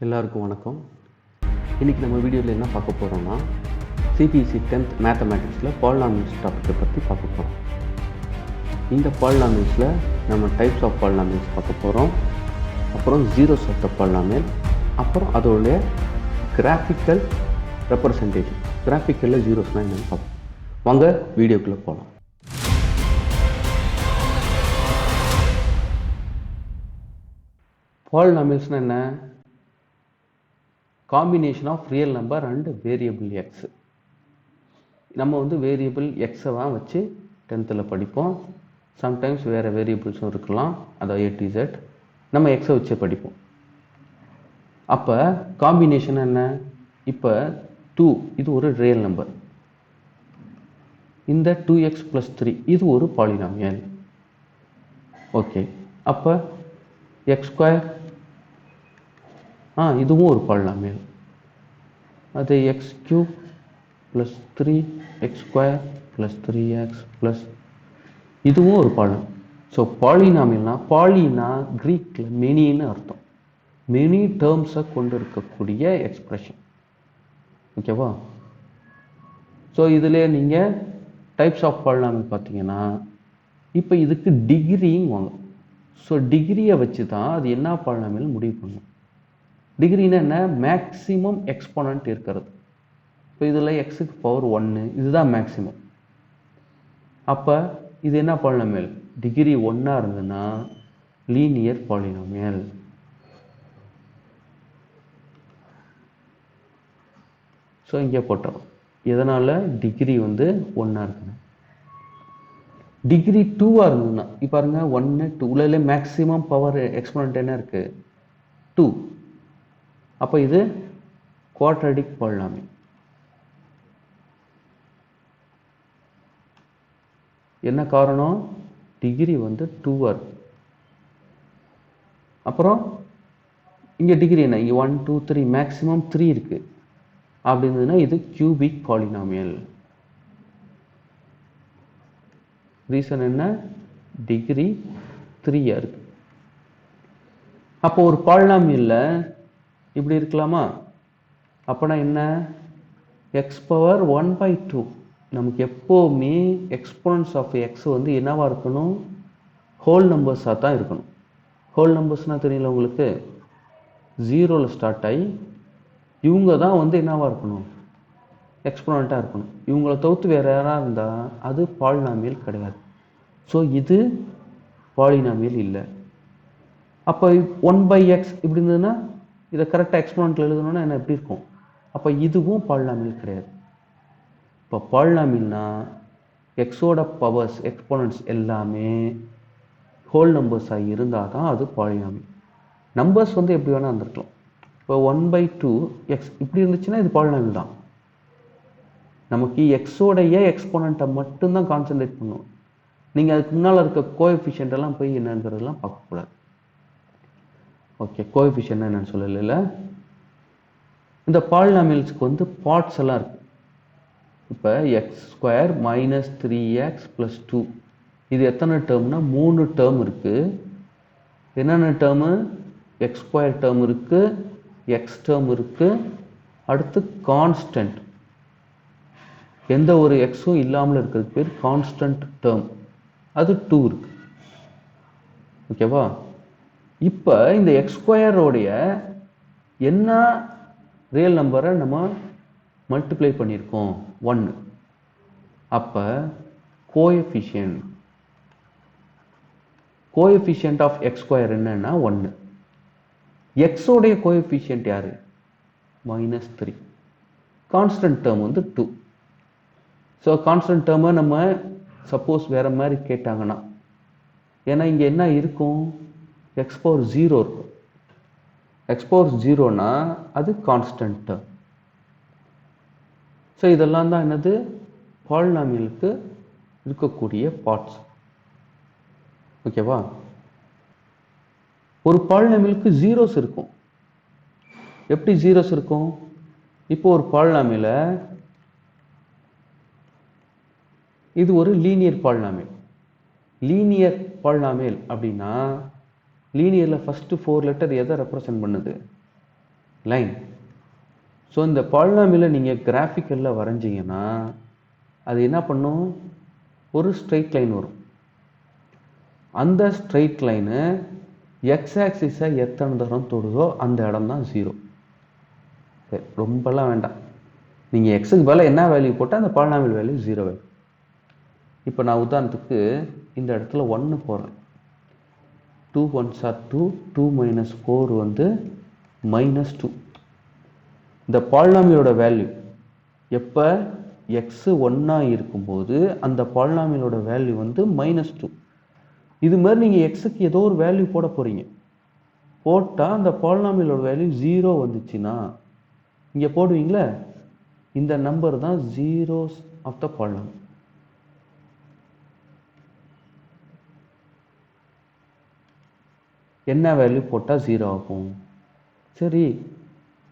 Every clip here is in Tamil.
எல்லாருக்கும் வணக்கம். இன்றைக்கி நம்ம வீடியோவில் என்ன பார்க்க போகிறோம்னா CBSE 10th மேத்தமேட்டிக்ஸில் பாலினாமியல்ஸ் டாப்பிக்கை பற்றி பார்க்க போகிறோம். இந்த பாலினாமியல்ஸில் நம்ம டைப்ஸ் ஆஃப் பாலினாமியல்ஸ் பார்க்க போகிறோம். அப்புறம் ஜீரோஸ் ஆஃப் த பாலினாமியல், அப்புறம் அதோடைய கிராஃபிக்கல் ரெப்ரசன்டேஷன். கிராஃபிக்கலில் ஜீரோஸ்னால் என்னென்னு பார்ப்போம். வாங்க வீடியோக்குள்ளே போகலாம். பாலினாமியல்ஸ்னால் என்ன? Combination of real number and variable x. நம்ம வேரியபிள் எக்ஸை தான் வச்சு 10th படிப்போம். சம்டைம்ஸ் வேறு வேரியபிள்ஸும் இருக்கலாம், அதாவது A to Z. நம்ம எக்ஸை வச்சே படிப்போம். அப்போ காம்பினேஷன் என்ன? இப்போ 2 இது ஒரு ரியல் நம்பர், இந்த 2x + 3 இது ஒரு பாலினாமியல். ஓகே, அப்போ x² இதுவும் ஒரு பாலினாமியல். அது x³ + 3x² + 3x + இதுவும் ஒரு பாலினாமியல். ஸோ பாலினாமியல்னா, பாலினா கிரீக்கில் மெனின்னு அர்த்தம். மெனி டேர்ம்ஸை கொண்டு இருக்கக்கூடிய எக்ஸ்பிரஷன். ஓகேவா? ஸோ இதில் நீங்கள் டைப்ஸ் ஆஃப் பாலினாமியல் பார்த்தீங்கன்னா, இப்போ இதுக்கு டிகிரியும் வாங்க. ஸோ டிகிரியை வச்சு தான் அது என்ன பாலினாமியல் முடிவு பண்ணும். டிகிரின்னா என்ன? மேக்ஸிமம் எக்ஸ்போனன்ட் இருக்கிறது. இப்போ இதில் எக்ஸுக்கு பவர் 1 இதுதான் மேக்ஸிமம். அப்போ இது என்ன பாலினாமியல்? டிகிரி 1 இருந்ததுன்னா லீனியர் பாலினாமியல். ஸோ இங்கே போட்டோம். எதனால்? டிகிரி 1 இருக்குங்க. டிகிரி 2 இருந்ததுன்னா இப்போ பாருங்க, 1 2 உள்ள மேக்ஸிமம் பவர் எக்ஸ்போனன்ட் என்ன இருக்குது? 2. அப்போ இது குவாட்ரடிக் பாலினாமியல். என்ன காரணம்? டிகிரி 2 இருக்கு. அப்புறம் இங்கே டிகிரி என்ன? இங்கே 1 2 3 மேக்ஸிமம் 3 இருக்கு. அப்படி இருந்ததுன்னா இது கியூபிக் பாலினாமியல். ரீசன் என்ன? டிகிரி 3 இருக்கு. அப்போ ஒரு பாலினாமியல்ல இப்படி இருக்கலாமா? அப்போனா என்ன? x⁻1/2. நமக்கு எப்போவுமே எக்ஸ்போனன்ட்ஸ் ஆஃப் எக்ஸ் என்னவா இருக்கணும்? ஹோல் நம்பர்ஸாக தான் இருக்கணும். ஹோல் நம்பர்ஸ்னால் தெரியல உங்களுக்கு? 0ல் ஸ்டார்ட் ஆகி இவங்க தான் என்னவா இருக்கணும்? எக்ஸ்போனண்ட்டாக இருக்கணும். இவங்கள தவிர்த்து வேறு யாராக இருந்தால் அது பாலினாமியல் கிடையாது. ஸோ இது பாலினாமியல் இல்லை. அப்போ 1/x இப்படி இருந்ததுன்னா இதை கரெக்டாக எக்ஸ்போனண்ட்டில் எழுதணும்னா என்ன எப்படி இருக்கும்? அப்போ இதுவும் பாலினாமியல் கிடையாது. இப்போ பாலினாமியல்னா எக்ஸோட பவர்ஸ் எக்ஸ்போனன்ட்ஸ் எல்லாமே ஹோல் நம்பர்ஸாக இருந்தால் தான் அது பாலினாமியல். நம்பர்ஸ் எப்படி வேணால் இருந்திருக்கலாம். இப்போ 1/2x இப்படி இருந்துச்சுன்னா இது பாலினாமியல் தான். நமக்கு எக்ஸோடைய எக்ஸ்போனண்ட்டை மட்டும்தான் கான்சன்ட்ரேட் பண்ணுவோம். நீங்கள் அதுக்கு முன்னால் இருக்க கோஎஃபிஷியன்ட் எல்லாம் போய் என்னங்கிறதெல்லாம் பார்க்கக்கூடாது. ஓகே, கோஎஃபிஷியன்ட் என்னன்னு சொல்லல. இந்த பாலினாமியல்ஸ்க்கு பார்ட்ஸ் எல்லாம் இருக்கு. இப்போ x² - 3x + 2 இது எத்தனை டேர்ம்னா 3 டேர்ம் இருக்கு. என்னென்ன டேர்மு? x² டேர்ம் இருக்கு, x டேர்ம் இருக்கு, அடுத்து கான்ஸ்டன்ட். எந்த ஒரு எக்ஸும் இல்லாமல் இருக்கிறது பேர் கான்ஸ்டன்ட் டேர்ம். அது 2 இருக்கு. ஓகேவா? இப்போ இந்த x² என்ன ரியல் நம்பரை நம்ம மல்டிப்ளை பண்ணியிருக்கோம்? 1. அப்போ கோஎஃபிஷியன்ட் ஆஃப் x² என்னன்னா 1. எக்ஸோடைய கோஎஃபிஷியன்ட் யாரு? -3. Constant term 2. ஸோ கான்ஸ்டன்ட் டேர்மை நம்ம சப்போஸ் வேறு மாதிரி கேட்டாங்கன்னா, ஏன்னா இங்கே என்ன இருக்கும்? x⁻0 இருக்கும். x⁻0னா அது கான்ஸ்டன்ட் டேர்ம். ஸோ இதெல்லாம் தான் என்னது? பாலினாமியலுக்கு இருக்கக்கூடிய பார்ட்ஸ். ஓகேவா? ஒரு பாலினாமியலுக்கு ஜீரோஸ் இருக்கும். எப்படி ஜீரோஸ் இருக்கும்? இப்போ ஒரு பாலினாமியல இது ஒரு லீனியர் பாலினாமியல். லீனியர் பாலினாமியல் அப்படின்னா லீனியரில் ஃபஸ்ட்டு 4 லெட்டர் எதை ரெப்ரசன்ட் பண்ணுது? லைன். ஸோ இந்த பாலினாமியலை நீங்கள் கிராஃபிக்கலில் வரைஞ்சிங்கன்னா அது என்ன பண்ணும், ஒரு ஸ்ட்ரெயிட் லைன் வரும். அந்த ஸ்ட்ரெயிட் லைனு எக்ஸ் ஆக்சிஸை எத்தனை தரம் தொடுதோ அந்த இடம் தான் 0. சரி, ரொம்பலாம் வேண்டாம். நீங்கள் எக்ஸுக்கு பதிலாக என்ன வேல்யூ போட்டால் அந்த பாலினாமியல் வேல்யூ 0 வேல்யூ. இப்போ நான் உதாரணத்துக்கு இந்த இடத்துல 1 போடுறேன். 2 1s are 2, 2 minus 4 வந்து -2. இந்த பாலினாமியலோட வேல்யூ எப்போ எக்ஸ் 1 இருக்கும்போது அந்த பாலினாமியலோட வேல்யூ வந்து -2. இது மாதிரி நீங்கள் எக்ஸுக்கு ஏதோ ஒரு வேல்யூ போட போகிறீங்க. போட்டால் அந்த பாலினாமியலோட வேல்யூ 0 வந்துச்சுன்னா இங்கே போடுவீங்களே, இந்த நம்பர் தான் ஜீரோஸ் ஆஃப் த பாலினாமியல். என்ன வேல்யூ போட்டால் 0 ஆகும்? சரி,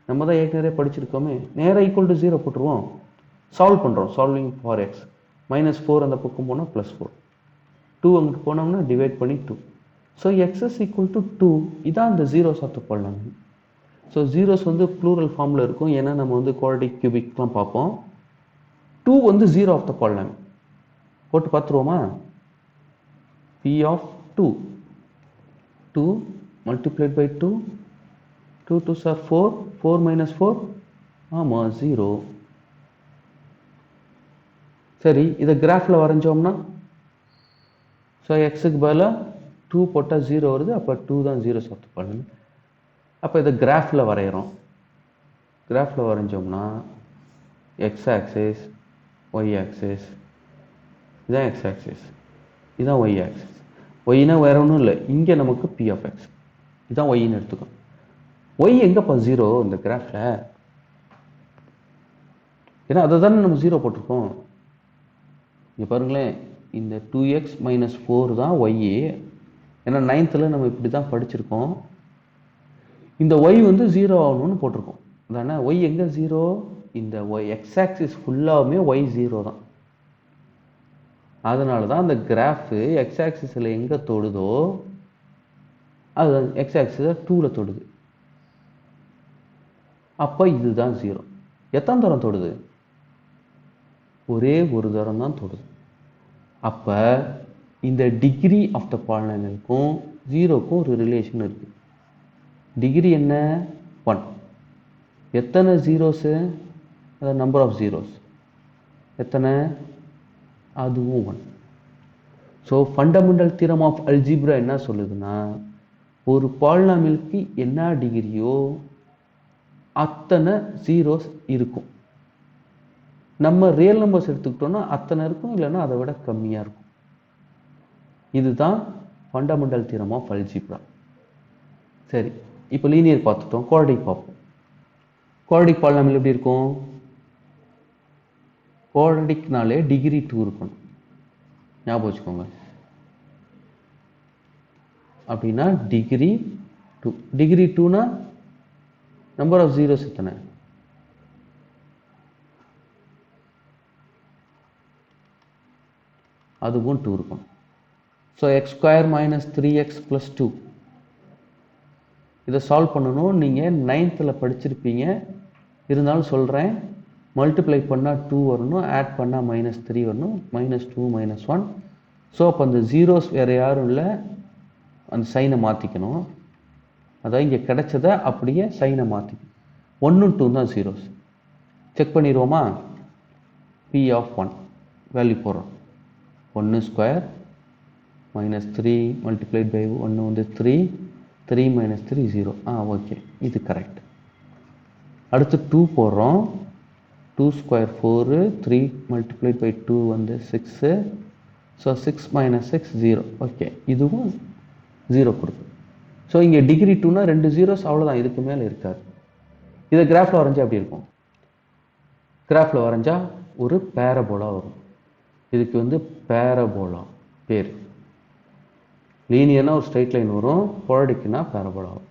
நம்ம தான் ஏற்கனவே படிச்சிருக்கோமே, நேராக ஈக்குவல் டு 0 போட்டுருவோம். சால்வ் பண்ணுறோம். Solving for X. -4 அந்த பக்கம் போனால் +4. 2 அங்கிட்டு போனோம்னா டிவைட் பண்ணி 2. So x is equal to 2. இதான் அந்த zeros of the polynomial. So zeros வந்து ப்ளூரல் ஃபார்மில் இருக்கும். ஏன்னா நம்ம வந்து குவாட்ரடிக் கியூபிக்லாம் பார்ப்போம். 2 வந்து 0 ஆஃப் த பாலினாமியல். போட்டு பார்த்துருவோமா? P of 2. 2 multiplied by 2. 2 2s are 4. 4 minus 4. ஆமாம் 0. சரி, இதை கிராஃபில் வரைஞ்சோம்னா, ஸோ எக்ஸுக்கு பதிலாக 2 போட்டால் 0 வருது. அப்போ 2 தான் ஜீரோஸ் ஆஃப் த பாலினாமியல். அப்போ இதை கிராஃபில் வரைகிறோம். கிராஃபில் வரைஞ்சோம்னா எக்ஸ் ஆக்சிஸ், ஒய் ஆக்சிஸ், இதுதான் எக்ஸ் ஆக்சிஸ், இதுதான் ஒய் ஆக்சிஸ். ஒய்னா வேற ஒன்றும் இல்லை, இங்கே நமக்கு பி ஆஃப் எக்ஸ், இதுதான் ஒய்ன்னு எடுத்துக்கோம். ஒய் எங்கேப்பா 0 இந்த கிராஃபில்? ஏன்னா அதை தானே நம்ம 0 போட்டிருக்கோம். இங்கே பாருங்களேன், இந்த 2x - 4 தான் ஒய். ஏன்னா 9th நம்ம இப்படி தான் படிச்சிருக்கோம். இந்த ஒய் வந்து 0 ஆகணும்னு போட்டிருக்கோம் தானே. ஒய் எங்கே 0? இந்த ஒய் எக்ஸ் ஆக்சிஸ் ஃபுல்லாகவுமே ஒய் 0 தான். அதனால தான் அந்த கிராஃபு எக்ஸ் ஆக்சிஸில் எங்கே தொடுதோ அது எக்ஸ் ஆக்சிஸில் 2ல் தொடுது. அப்போ இதுதான் 0. எத்தனை தரம் தொடுது? ஒரே ஒரு தரம் தான் தொடுது. அப்போ இந்த டிகிரி ஆஃப் த பாலினாமியலுக்கும் 0க்கும் ஒரு ரிலேஷன் இருக்குது. டிகிரி என்ன? 1. எத்தனை ஜீரோஸு? அது நம்பர் ஆஃப் ஜீரோஸ். எத்தனை? அதுவும் 1. So fundamental theorem of algebra என்ன சொல்லுதுன்னா, ஒரு பாலினாமியலுக்கு என்ன டிகிரியோ அத்தனை ஜீரோஸ் இருக்கும். நம்ம ரியல் நம்பர்ஸ் எடுத்துக்கிட்டோம்னா அத்தனை இருக்கும், இல்லைன்னா அதை விட கம்மியாக இருக்கும். இதுதான் ஃபண்டமெண்டல் தியரம் ஆஃப் அல்ஜிப்ரா. சரி, இப்போ லீனியர் பார்த்துட்டோம். குவாட்ரடிக் பார்ப்போம். குவாட்ரடிக் பாலினாமியல் எப்படி இருக்கும்? குவாட்ரடிக்னாலே டிகிரி 2 இருக்கணும், ஞாபகம் வச்சுக்கோங்க. அப்படின்னா டிகிரி 2. டிகிரி 2னா நம்பர் ஆஃப் ஜீரோஸ் எத்தனை? அதுவும் 2 இருக்கும். ஸோ x² - 3x + 2 இதை சால்வ் பண்ணணும். நீங்கள் 9th படிச்சிருப்பீங்க, இருந்தாலும் சொல்கிறேன். மல்டிப்ளை பண்ணால் 2 வரணும், ஆட் பண்ணால் -3 வரணும். -2 -1. ஸோ அப்போ அந்த ஜீரோஸ் வேறு யாரும் இல்லை, அந்த சைனை மாற்றிக்கணும். அதான் இங்கே கிடைச்சதை அப்படியே சைனை மாற்றிக்கணும். 1 2 தான் ஜீரோஸ். செக் பண்ணிடுவோமா? P of 1 வேல்யூ போடுறோம். 1² -3 multiplied by 1 வந்து 3. 3 - 3 0. ஓகே, இது கரெக்ட். அடுத்து 2 போடுறோம். 2² 4. 3 multiplied by 2 வந்து 6. ஸோ 6 - 6 0. ஓகே, இதுவும் 0 கொடுக்கும். ஸோ இங்கே டிகிரி 2னா 2 ஜீரோஸ், அவ்வளோதான், இதுக்கு மேலே இருக்காது. இதை கிராஃபில் வரைஞ்சா எப்படி இருக்கும்? கிராஃபில் வரைஞ்சா ஒரு பேரபோலா வரும். இதுக்கு வந்து பேரபோலா பேர். லீனியர்னா ஒரு ஸ்ட்ரைட் லைன் வரும், குவாட்ரடிக்னா பேரபோலா வரும்.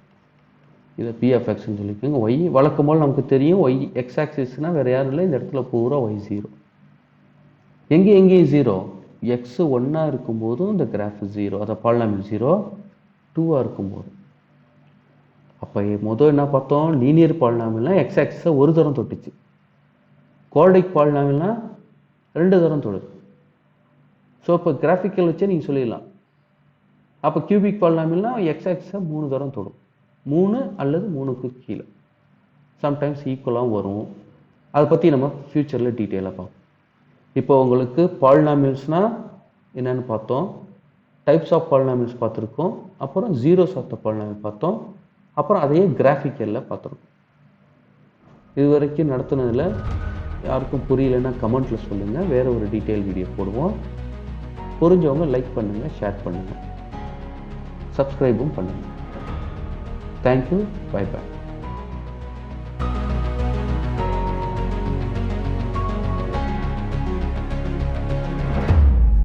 இதை P of Xன்னு சொல்லிக்கோங்க. ஒய் வழக்கம் போல் நமக்கு தெரியும். ஒய் எக்ஸ் ஆக்சிஸ்னால் வேறு யாரும் இல்லை, இந்த இடத்துல பூரா ஒய் 0. எங்கேயும் 0. எக்ஸ் 1 இருக்கும்போதும் இந்த கிராஃப் 0, அதை பாலினாமியல் 0. 2 இருக்கும்போது அப்போ முதல் என்ன பார்த்தோம், லீனியர் பாலினாமியல்னா எக்ஸ் ஆக்சிஸை ஒரு தரம் தொட்டுச்சு. குவாட்ரடிக் பாலினாமியல்னா 2 தரம் தொடுது. ஸோ இப்போ கிராஃபிக்கல் வச்சே நீங்கள் சொல்லிடலாம். அப்போ கியூபிக் பாலினாமியல்னா எக்ஸ் ஆக்சிஸை 3 தரம் தொடும். 3 அல்லது 3க்கு கீழே, சம்டைம்ஸ் ஈக்குவலாகவும் வரும். அதை பற்றி நம்ம ஃப்யூச்சரில் டீட்டெயிலாக பார்ப்போம். இப்போ உங்களுக்கு பாலினாமியல்ஸ்னால் என்னென்னு பார்த்தோம், டைப்ஸ் ஆஃப் பாலினாமியல்ஸ் பார்த்துருக்கோம், அப்புறம் ஜீரோஸ் ஆஃப் த பாலினாமியல் பார்த்தோம், அப்புறம் அதையே கிராஃபிக்கலில் பார்த்துருக்கோம். இது வரைக்கும் நடத்துனதில் யாருக்கும் புரியலைன்னா கமெண்ட்டில் சொல்லுங்கள், வேறு ஒரு டீட்டெயில் வீடியோ போடுவோம். புரிஞ்சவங்க லைக் பண்ணுங்கள், ஷேர் பண்ணுங்கள், சப்ஸ்கிரைபும் பண்ணுங்கள். Thank you, bye by.